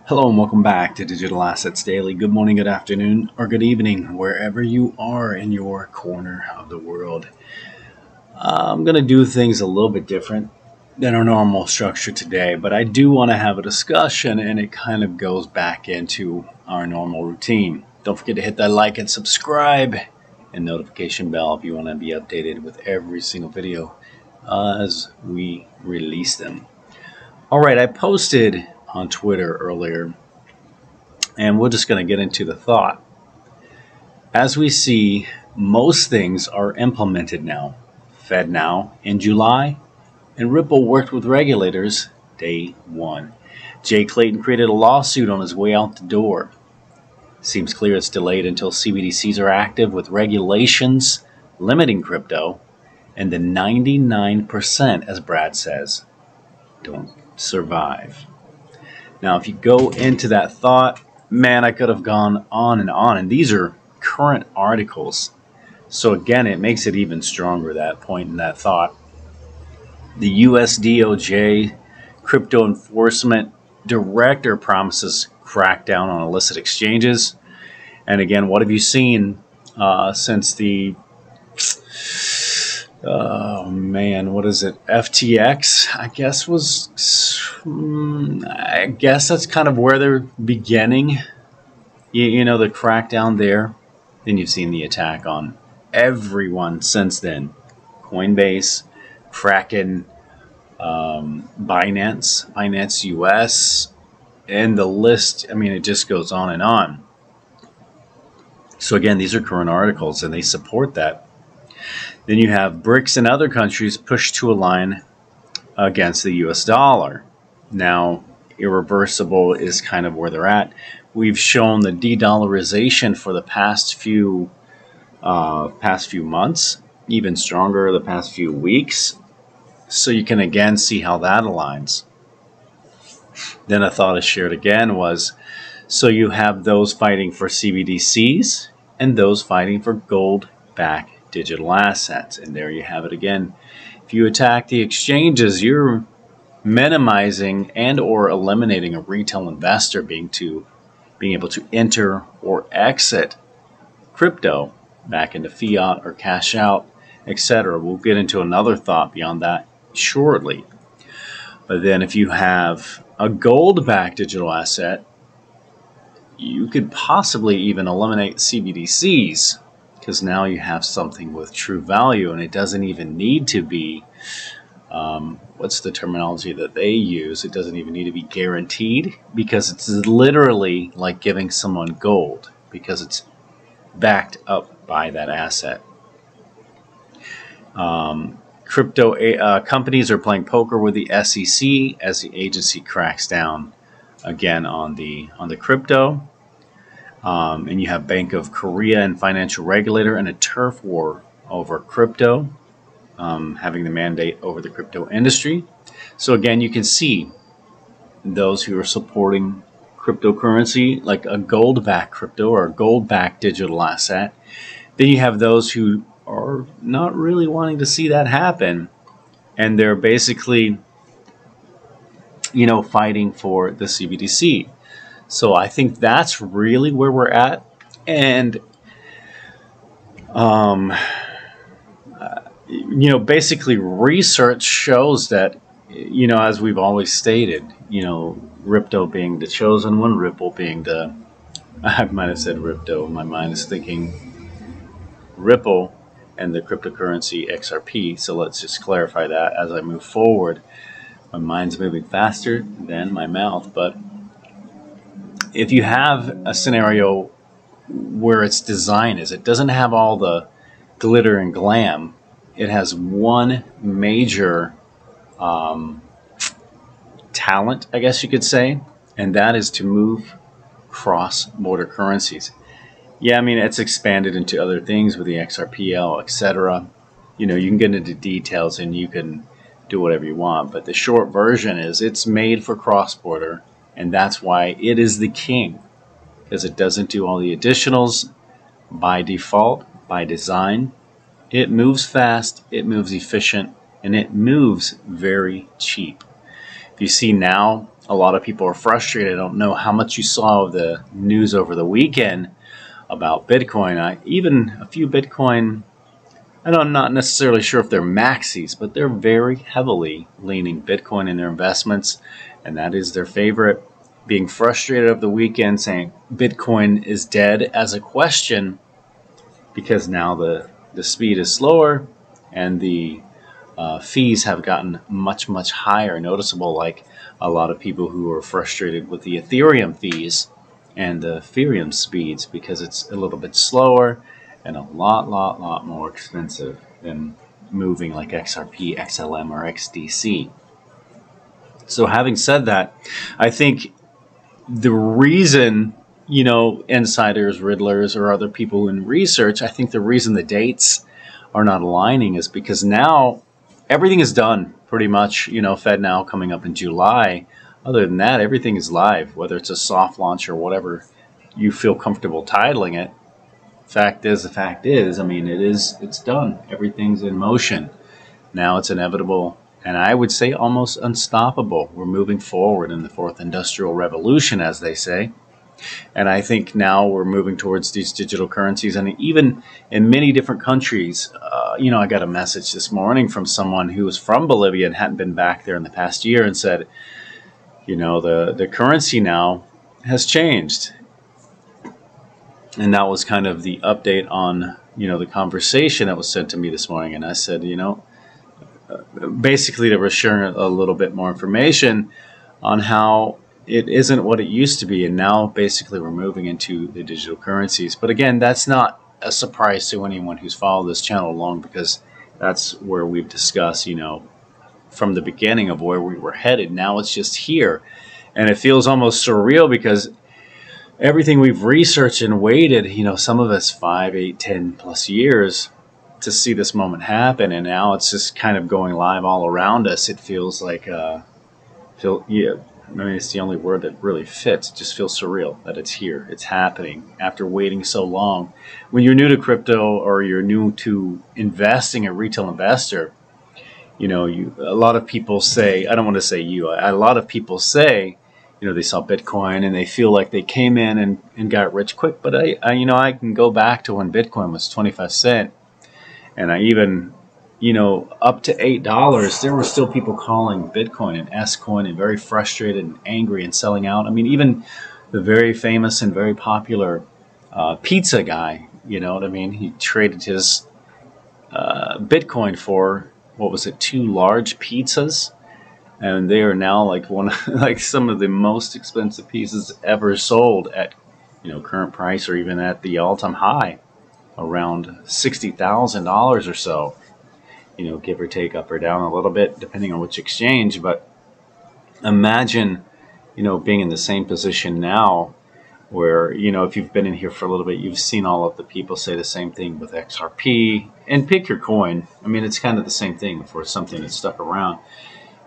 Hello and welcome back to Digital Assets Daily. Good morning, good afternoon, or good evening, wherever you are in your corner of the world. I'm going to do things a little bit different than our normal structure today, but I do want to have a discussion, and it kind of goes back into our normal routine. Don't forget to hit that like and subscribe and notification bell if you want to be updated with every single video as we release them. All right, I posted on Twitter earlier, and we're just going to get into the thought. As we see, most things are implemented now. FedNow in July, and Ripple worked with regulators day one. Jay Clayton created a lawsuit on his way out the door. Seems clear it's delayed until CBDCs are active with regulations limiting crypto, and the 99%, as Brad says, don't survive. Now, if you go into that thought, man, I could have gone on, and these are current articles. So again, it makes it even stronger, that point in that thought. The US DOJ Crypto Enforcement Director promises crackdown on illicit exchanges. And again, what have you seen since the FTX, I guess that's kind of where they're beginning, the crackdown there. Then you've seen the attack on everyone since then. Coinbase, Kraken, Binance US, and the list, it just goes on and on. So again, these are current articles, and they support that. Then you have BRICS and other countries pushed to align against the US dollar. Now, irreversible is kind of where they're at. We've shown the de-dollarization for the past few months, even stronger the past few weeks. So you can again see how that aligns. Then a thought I shared again was, so you have those fighting for CBDCs and those fighting for gold-backed digital assets. And there you have it again. If you attack the exchanges, you're minimizing and or eliminating a retail investor being able to enter or exit crypto back into fiat or cash out, etc. We'll get into another thought beyond that shortly. But then if you have a gold-backed digital asset, you could possibly even eliminate CBDCs, because now you have something with true value, and it doesn't even need to be, what's the terminology that they use? It doesn't even need to be guaranteed, because it's literally like giving someone gold, because it's backed up by that asset. Crypto companies are playing poker with the SEC as the agency cracks down again on the crypto. And you have Bank of Korea and financial regulator and a turf war over crypto, having the mandate over the crypto industry. So again, you can see those who are supporting cryptocurrency, like a gold-backed crypto or a gold-backed digital asset. Then you have those who are not really wanting to see that happen, and they're basically, fighting for the CBDC. So I think that's really where we're at. And, basically research shows that, as we've always stated, Ripto being the chosen one, Ripple being I might have said Ripto, my mind is thinking Ripple and the cryptocurrency XRP. So let's just clarify that as I move forward. My mind's moving faster than my mouth, but if you have a scenario where its design is, it doesn't have all the glitter and glam. It has one major talent, I guess you could say, and that is to move cross-border currencies. Yeah, it's expanded into other things with the XRPL, etc. You can get into details and you can do whatever you want, but the short version is it's made for cross-border. And that's why it is the king, because it doesn't do all the additionals by default, by design. It moves fast, it moves efficient, and it moves very cheap. If you see now, A lot of people are frustrated. I don't know how much you saw of the news over the weekend about Bitcoin. Even a few Bitcoin, I'm not necessarily sure if they're maxis, but they're very heavily leaning Bitcoin in their investments, and that is their favorite. Being frustrated over the weekend, saying Bitcoin is dead as a question because now the speed is slower and the fees have gotten much, much higher, noticeable, like a lot of people who are frustrated with the Ethereum fees and the Ethereum speeds because it's a little bit slower and a lot more expensive than moving like XRP, XLM, or XDC. So having said that, I think the reason, insiders, riddlers, or other people in research, I think the reason the dates are not aligning is because now everything is done pretty much. Fed now coming up in July. Other than that, everything is live, whether it's a soft launch or whatever you feel comfortable titling it. Fact is, the fact is, it's done. Everything's in motion. Now it's inevitable, and I would say almost unstoppable. We're moving forward in the fourth industrial revolution, as they say. And I think now we're moving towards these digital currencies. And even in many different countries, I got a message this morning from someone who was from Bolivia and hadn't been back there in the past year and said, the currency now has changed. And that was kind of the update on, the conversation that was sent to me this morning. And I said, basically they were sharing a little bit more information on how it isn't what it used to be. And now basically we're moving into the digital currencies. But again, that's not a surprise to anyone who's followed this channel long, because that's where we've discussed, from the beginning of where we were headed. Now it's just here. And it feels almost surreal because everything we've researched and waited, some of us 5, 8, 10 plus years to see this moment happen, and now it's just kind of going live all around us. It feels like, it's the only word that really fits. It just feels surreal that it's here. It's happening after waiting so long. When you're new to crypto or you're new to investing, a retail investor, a lot of people say, I don't want to say you, a lot of people say, they saw Bitcoin and they feel like they came in and got rich quick. But I can go back to when Bitcoin was 25 cents, and I even, up to $8, there were still people calling Bitcoin an S-coin and very frustrated and angry and selling out. Even the very famous and very popular pizza guy, he traded his Bitcoin for, what was it, 2 large pizzas? And they are now like some of the most expensive pieces ever sold at, current price, or even at the all-time high, around $60,000 or so. Give or take, up or down a little bit, depending on which exchange. But imagine, being in the same position now, where, if you've been in here for a little bit, you've seen all of the people say the same thing with XRP, and pick your coin. It's kind of the same thing for something that's stuck around.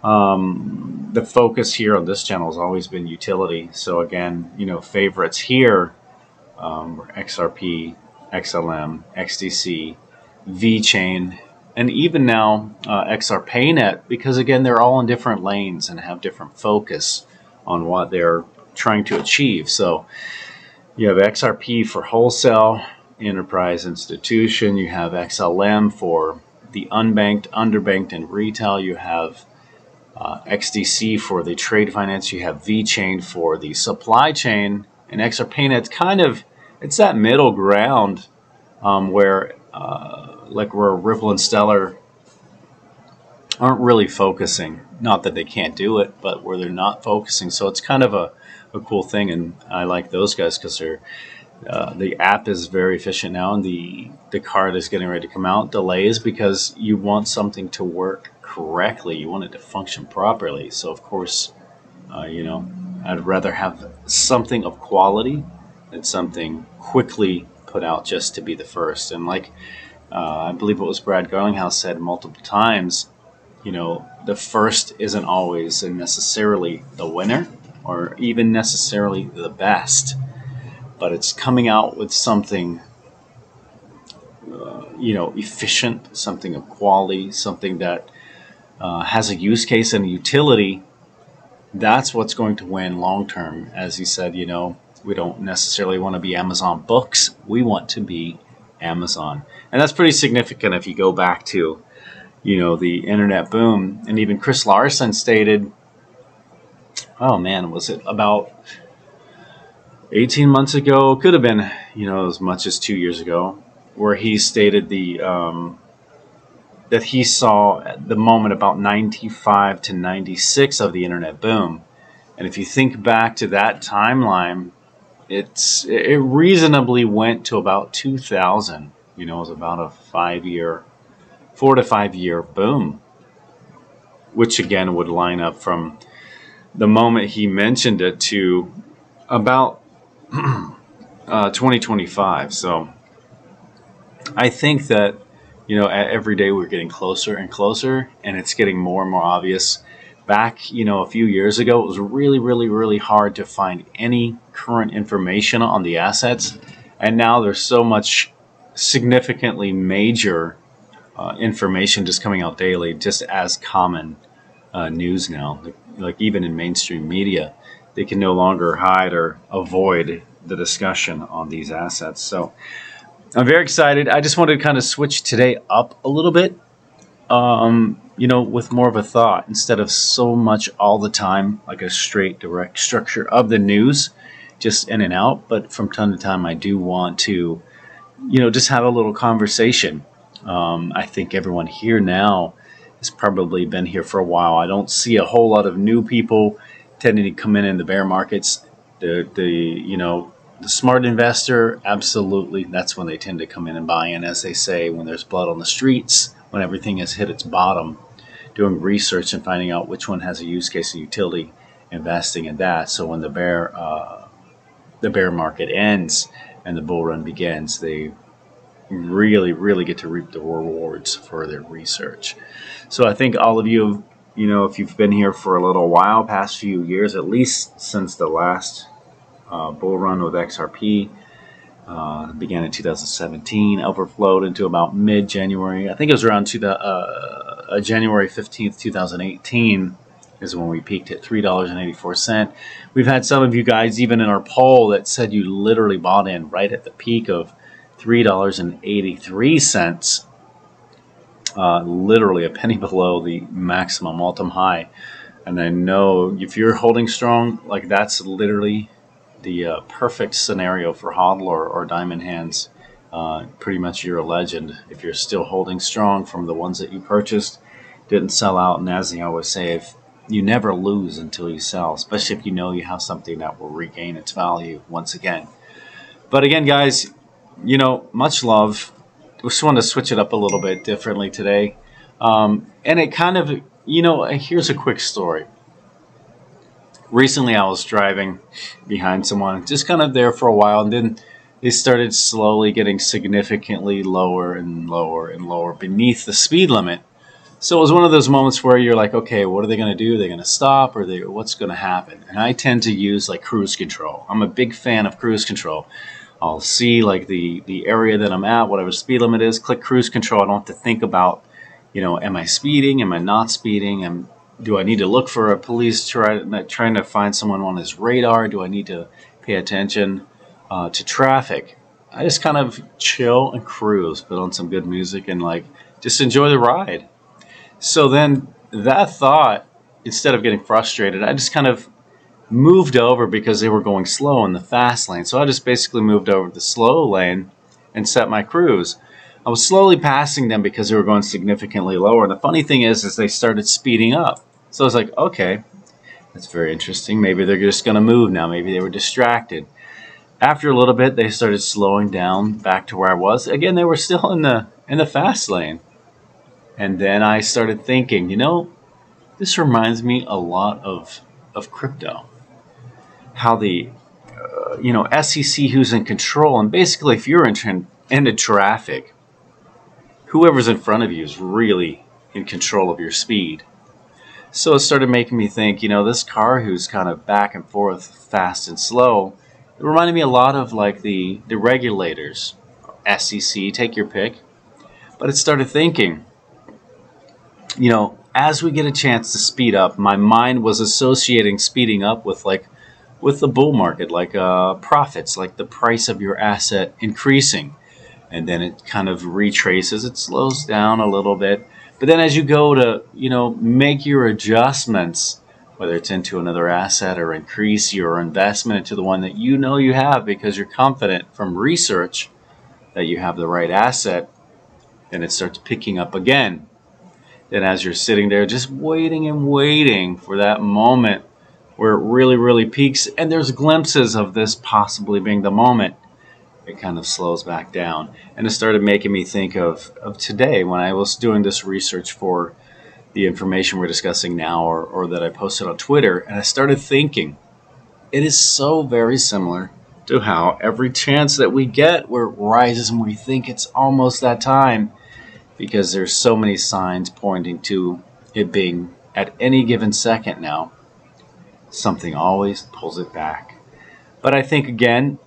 The focus here on this channel has always been utility. So again, favorites here were XRP, XLM, XDC, VeChain, and even now XRPayNet, because again, they're all in different lanes and have different focus on what they're trying to achieve. So you have XRP for wholesale, enterprise, institution. You have XLM for the unbanked, underbanked, and retail. You have XDC for the trade finance. You have VeChain for the supply chain, and XRPayNet's it's that middle ground where Ripple and Stellar aren't really focusing. Not that they can't do it, but where they're not focusing. So it's kind of a cool thing, and I like those guys because they're the app is very efficient now, and the card is getting ready to come out. Delays because you want something to work correctly. You want it to function properly. So of course, I'd rather have something of quality than something quickly put out just to be the first. And I believe it was Brad Garlinghouse said multiple times, the first isn't always necessarily the winner or even necessarily the best, but it's coming out with something efficient, something of quality, something that has a use case and a utility That's what's going to win long term. As he said, we don't necessarily want to be Amazon Books. We want to be Amazon. And that's pretty significant if you go back to, the internet boom. And even Chris Larson stated, oh man, was it about 18 months ago? Could have been, as much as 2 years ago, where he stated that he saw at the moment about 95 to 96 of the internet boom. And if you think back to that timeline, it reasonably went to about 2000. It was about a 4 to 5 year boom, which again would line up from the moment he mentioned it to about 2025. So I think that, every day we're getting closer and closer, and it's getting more and more obvious. Back, a few years ago, it was really, really, really hard to find any current information on the assets. And now there's so much significantly major information just coming out daily, just as common news now. Like even in mainstream media, they can no longer hide or avoid the discussion on these assets. So I'm very excited. I just wanted to kind of switch today up a little bit, with more of a thought instead of so much all the time, like a straight, direct structure of the news, just in and out. But from time to time, I do want to, just have a little conversation. I think everyone here now has probably been here for a while. I don't see a whole lot of new people tending to come in the bear markets. The smart investor, absolutely, that's when they tend to come in and buy in, as they say, when there's blood on the streets, when everything has hit its bottom, doing research and finding out which one has a use case and utility, investing in that. So when the bear market ends and the bull run begins, they really, really get to reap the rewards for their research. So I think all of you, if you've been here for a little while, past few years, at least since the last bull run with XRP, began in 2017, overflowed into about mid-January. I think it was around January 15th, 2018 is when we peaked at $3.84. We've had some of you guys, even in our poll, that said you literally bought in right at the peak of $3.83, literally a penny below the maximum all-time high. And I know if you're holding strong, like that's literally the perfect scenario for hodl or diamond hands. Pretty much you're a legend if you're still holding strong from the ones that you purchased, didn't sell out. And as I always say, if you never lose until you sell, especially if you know you have something that will regain its value once again. But again, guys, much love. Just want to switch it up a little bit differently today. And it kind of, here's a quick story. Recently, I was driving behind someone, just kind of there for a while, and then they started slowly getting significantly lower and lower and lower beneath the speed limit. So it was one of those moments where you're like, okay, what are they going to do? Are they going to stop, or what's going to happen? And I tend to use like cruise control. I'm a big fan of cruise control. I'll see like the area that I'm at, whatever speed limit is, click cruise control. I don't have to think about, am I speeding? Am I not speeding? Do I need to look for a police trying to find someone on his radar? Do I need to pay attention to traffic? I just kind of chill and cruise, put on some good music, and like just enjoy the ride. So then that thought, instead of getting frustrated, I just kind of moved over because they were going slow in the fast lane. So I just basically moved over to the slow lane and set my cruise. I was slowly passing them because they were going significantly lower. And the funny thing is they started speeding up. So I was like, okay, that's very interesting. Maybe they're just going to move now. Maybe they were distracted. After a little bit, they started slowing down back to where I was. Again, they were still in the fast lane. And then I started thinking, this reminds me a lot of crypto. How the, SEC who's in control. And basically, if you're into traffic, whoever's in front of you is really in control of your speed. So it started making me think, this car who's kind of back and forth, fast and slow, it reminded me a lot of like the regulators, SEC, take your pick. But it started thinking, as we get a chance to speed up, my mind was associating speeding up with with the bull market, profits, like the price of your asset increasing. And then it kind of retraces, it slows down a little bit. But then as you go to, make your adjustments, whether it's into another asset or increase your investment into the one that you have because you're confident from research that you have the right asset, then it starts picking up again. Then as you're sitting there just waiting and waiting for that moment where it really, really peaks, and there's glimpses of this possibly being the moment, it kind of slows back down. And it started making me think of today when I was doing this research for the information we're discussing now, or that I posted on Twitter, and I started thinking, it is so very similar to how every chance that we get where it rises and we think it's almost that time, because there's so many signs pointing to it being at any given second now, something always pulls it back. But I think, again,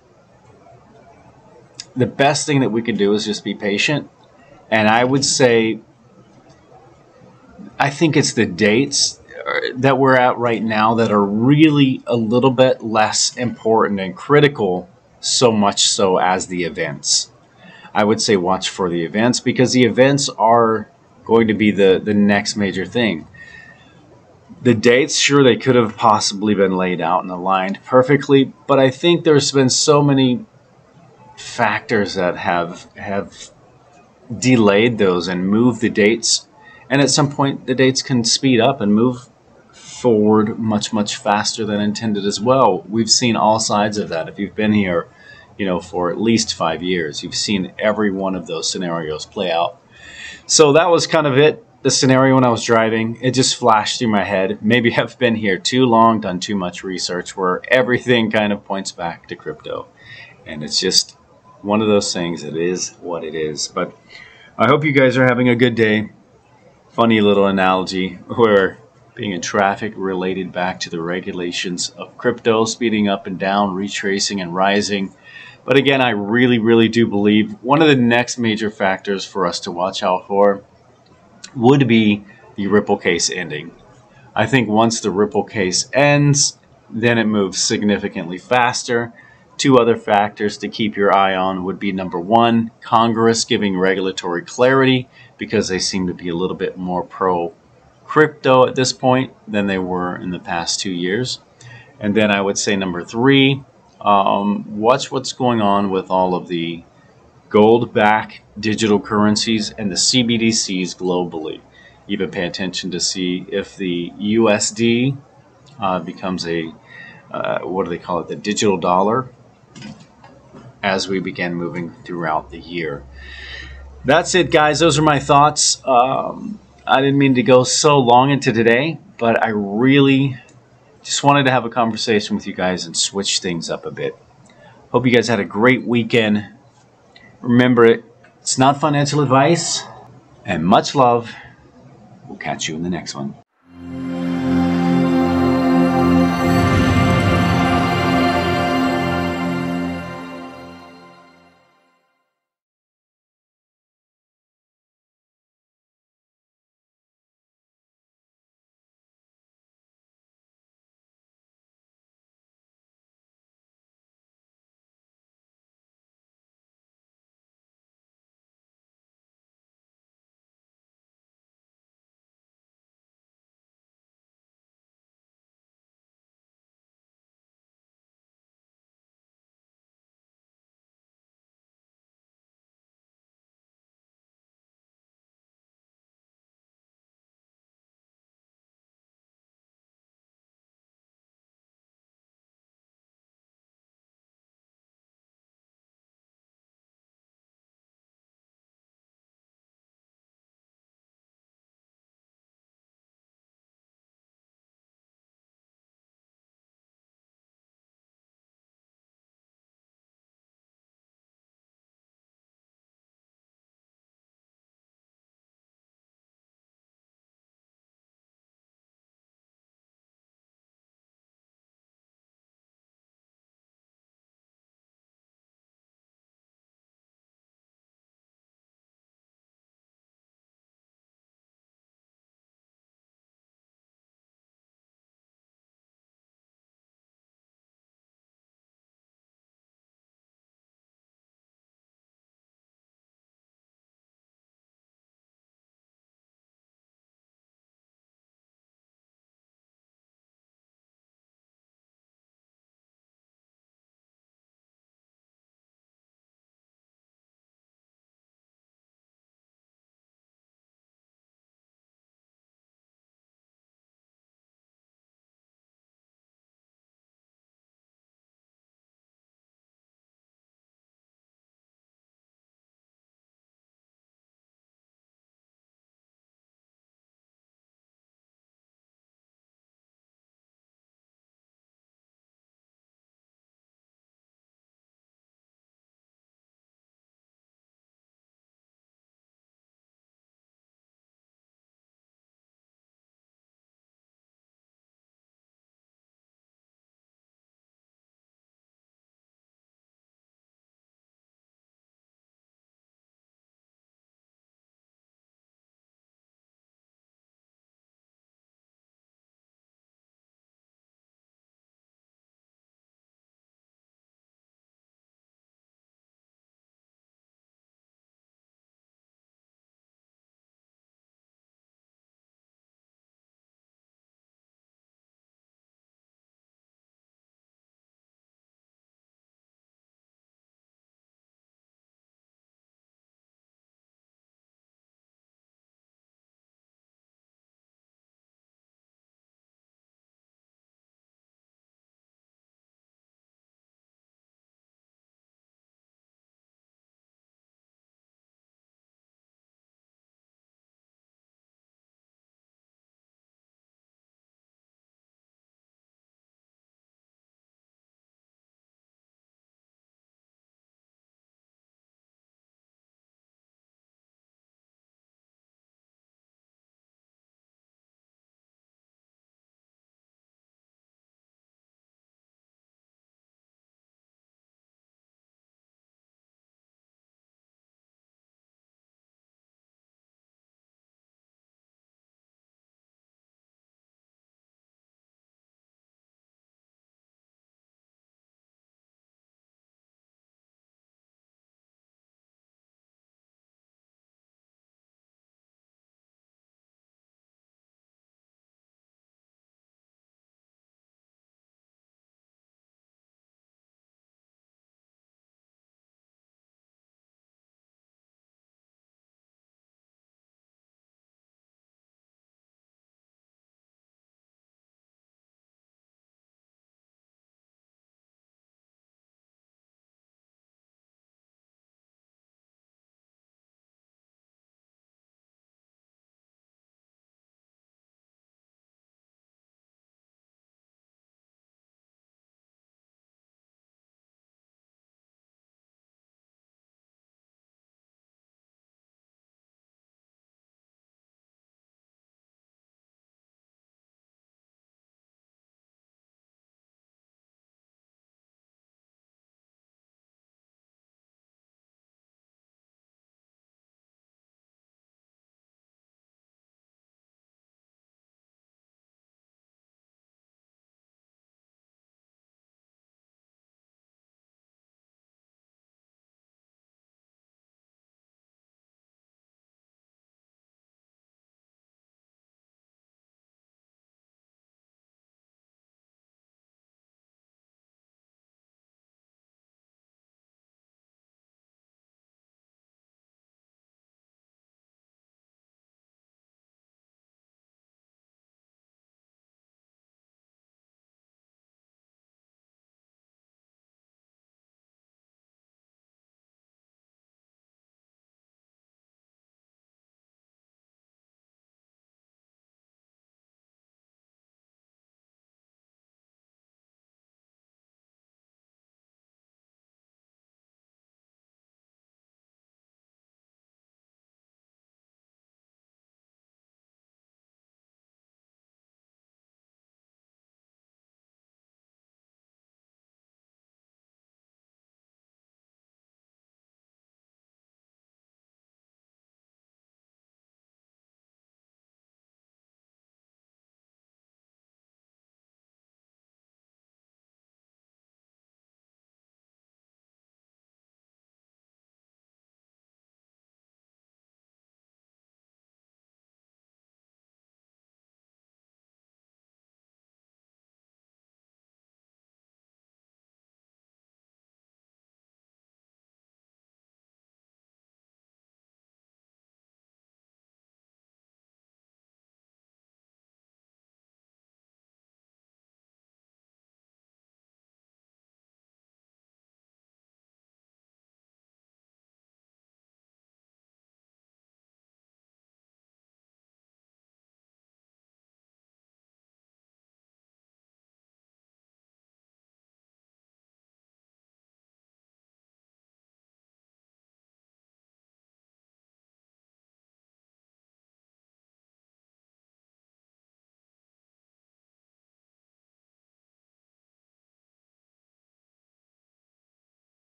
the best thing that we can do is just be patient. And I would say, I think it's the dates that we're at right now that are really a little bit less important and critical, so much so as the events. I would say watch for the events, because the events are going to be the next major thing. The dates, sure, they could have possibly been laid out and aligned perfectly, but I think there's been so many factors that have delayed those and moved the dates. And at some point, the dates can speed up and move forward much, much faster than intended as well. We've seen all sides of that. If you've been here, for at least 5 years, you've seen every one of those scenarios play out. So that was kind of it, the scenario when I was driving. It just flashed through my head. Maybe I've been here too long, done too much research, where everything kind of points back to crypto. And it's just one of those things. It is what it is. But I hope you guys are having a good day. Funny little analogy where being in traffic related back to the regulations of crypto, speeding up and down, retracing and rising. But again, I really, really do believe one of the next major factors for us to watch out for would be the Ripple case ending. I think once the Ripple case ends, then it moves significantly faster. Two other factors to keep your eye on would be, number one, Congress giving regulatory clarity, because they seem to be a little bit more pro-crypto at this point than they were in the past 2 years. And then I would say number three, watch what's going on with all of the gold-backed digital currencies and the CBDCs globally. Even pay attention to see if the USD becomes a, what do they call it, the digital dollar, as we begin moving throughout the year. That's it, guys. Those are my thoughts. I didn't mean to go so long into today, but I really just wanted to have a conversation with you guys and switch things up a bit. Hope you guys had a great weekend. Remember, it's not financial advice, and much love. We'll catch you in the next one.